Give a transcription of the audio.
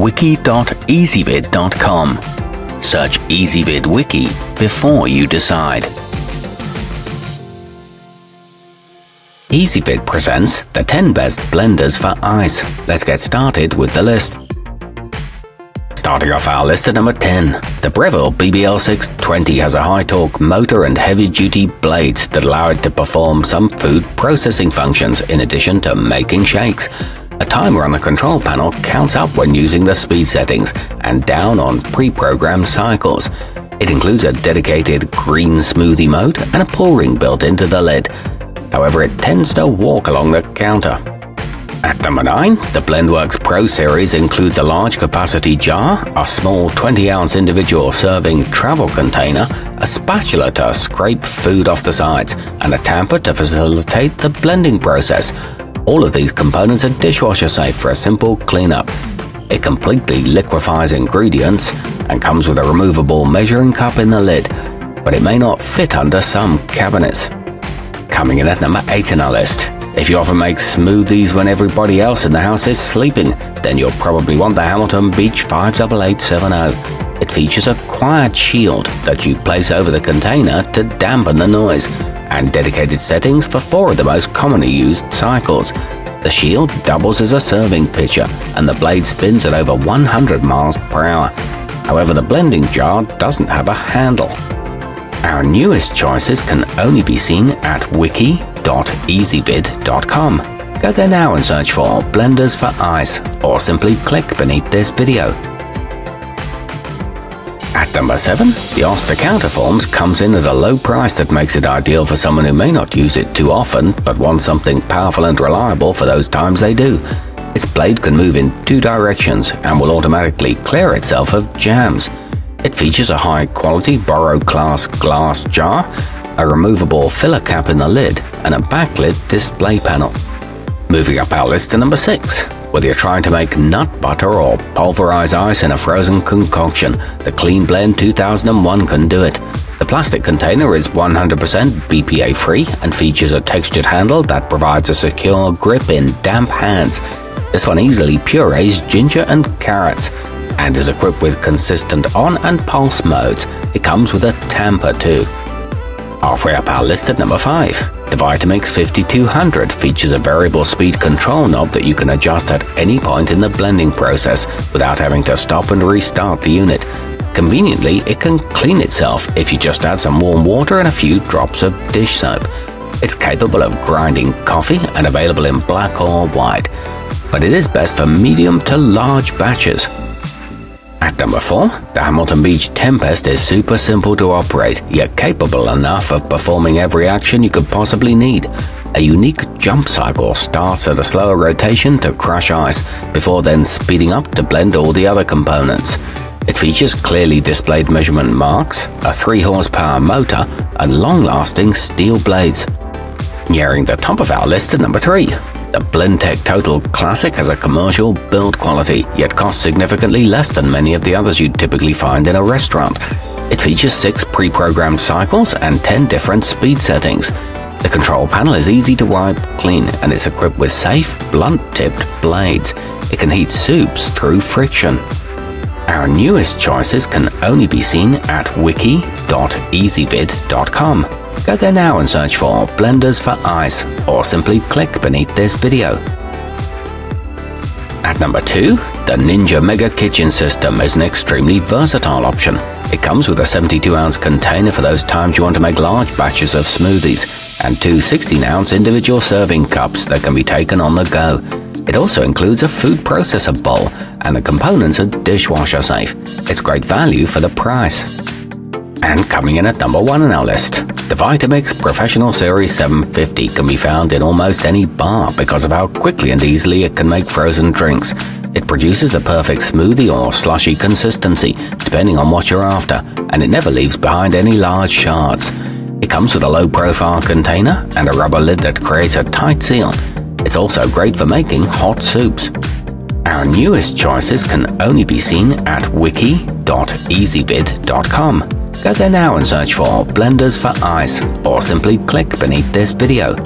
wiki.ezvid.com. Search Ezvid Wiki before you decide. Ezvid presents the 10 best blenders for ice. Let's get started with the list. Starting off our list at number 10, the Breville BBL 620 has a high-torque motor and heavy-duty blades that allow it to perform some food processing functions in addition to making shakes. A timer on the control panel counts up when using the speed settings and down on pre-programmed cycles. It includes a dedicated green smoothie mode and a pull ring built into the lid. However, it tends to walk along the counter. At number 9, the Blendworks Pro Series includes a large capacity jar, a small 20-ounce individual serving travel container, a spatula to scrape food off the sides, and a tamper to facilitate the blending process. All of these components are dishwasher safe for a simple cleanup. It completely liquefies ingredients and comes with a removable measuring cup in the lid, but it may not fit under some cabinets. Coming in at number 8 in our list. If you often make smoothies when everybody else in the house is sleeping, then you'll probably want the Hamilton Beach 58870. It features a quiet shield that you place over the container to dampen the noise, and dedicated settings for 4 of the most commonly used cycles. The shield doubles as a serving pitcher, and the blade spins at over 100 miles per hour. However, the blending jar doesn't have a handle. Our newest choices can only be seen at wiki.ezvid.com. Go there now and search for blenders for ice, or simply click beneath this video. At number 7, the Oster counterforms comes in at a low price that makes it ideal for someone who may not use it too often but wants something powerful and reliable for those times they do. Its blade can move in 2 directions and will automatically clear itself of jams. It features a high-quality Borrow-class glass jar, a removable filler cap in the lid, and a backlit display panel. Moving up our list to number 6. Whether you're trying to make nut butter or pulverize ice in a frozen concoction, the cleanblend 2001 can do it. The plastic container is 100% BPA-free and features a textured handle that provides a secure grip in damp hands. This one easily purees ginger and carrots, and is equipped with consistent on and pulse modes. It comes with a tamper too. Halfway up our list at number 5, the Vitamix 5200 features a variable speed control knob that you can adjust at any point in the blending process without having to stop and restart the unit. Conveniently, it can clean itself if you just add some warm water and a few drops of dish soap. It's capable of grinding coffee and available in black or white, but it is best for medium to large batches. At number 4, the Hamilton Beach Tempest is super simple to operate, yet capable enough of performing every action you could possibly need. A unique jump cycle starts at a slower rotation to crush ice, before then speeding up to blend all the other components. It features clearly displayed measurement marks, a 3 horsepower motor, and long-lasting steel blades. Nearing the top of our list at number 3. The blendtec Total Classic has a commercial build quality, yet costs significantly less than many of the others you'd typically find in a restaurant. It features 6 pre-programmed cycles and 10 different speed settings. The control panel is easy to wipe clean, and it's equipped with safe, blunt-tipped blades. It can heat soups through friction. Our newest choices can only be seen at wiki.ezvid.com. Go there now and search for blenders for ice, or simply click beneath this video. At number 2, the Ninja Mega Kitchen System is an extremely versatile option. It comes with a 72-ounce container for those times you want to make large batches of smoothies, and 2 16-ounce individual serving cups that can be taken on the go. It also includes a food processor bowl, and the components are dishwasher safe. It's great value for the price. And coming in at number 1 on our list, the Vitamix Professional Series 750 can be found in almost any bar because of how quickly and easily it can make frozen drinks. It produces the perfect smoothie or slushy consistency, depending on what you're after, and it never leaves behind any large shards. It comes with a low-profile container and a rubber lid that creates a tight seal. It's also great for making hot soups. Our newest choices can only be seen at wiki.ezvid.com. Go there now and search for blenders for ice, or simply click beneath this video.